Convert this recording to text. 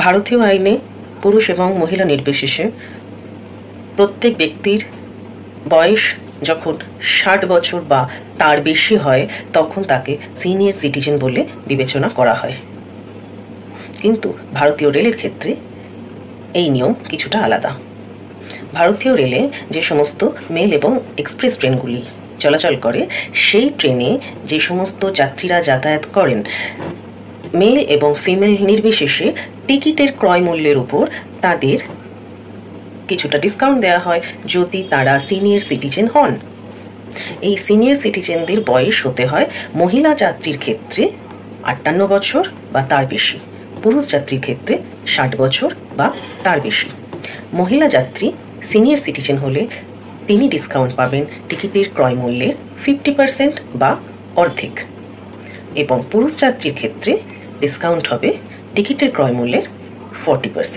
ভারতীয় আইনে পুরুষ এবং মহিলা নির্বিশেষে প্রত্যেক ব্যক্তির বয়স যখন 60 বছর বা তার বেশি হয় তখন তাকে সিনিয়র সিটিজেন বলে বিবেচনা করা হয়। কিন্তু ভারতীয় রেলের ক্ষেত্রে এই নিয়ম কিছুটা আলাদা। ভারতীয় রেলে যে সমস্ত মেল এবং এক্সপ্রেস ট্রেনগুলি চলাচল করে, সেই ট্রেনে যে সমস্ত যাত্রীরা যাতায়াত করেন, মেল এবং ফিমেল নির্বিশেষে টিকিটের ক্রয় মূল্যের উপর তাদের কিছুটা ডিসকাউন্ট দেওয়া হয় যদি তারা সিনিয়র সিটিজেন হন। এই সিনিয়র সিটিজেনদের বয়স হতে হয় মহিলা যাত্রীর ক্ষেত্রে 58 বছর বা তার বেশি, পুরুষ যাত্রীর ক্ষেত্রে 60 বছর বা তার বেশি। মহিলা যাত্রী সিনিয়র সিটিজেন হলে তিনি ডিসকাউন্ট পাবেন টিকিটের ক্রয় মূল্যের 50% বা অর্ধেক, এবং পুরুষ যাত্রীর ক্ষেত্রে ডিসকাউন্ট হবে টিকিটের ক্রয় মূল্যের 40%।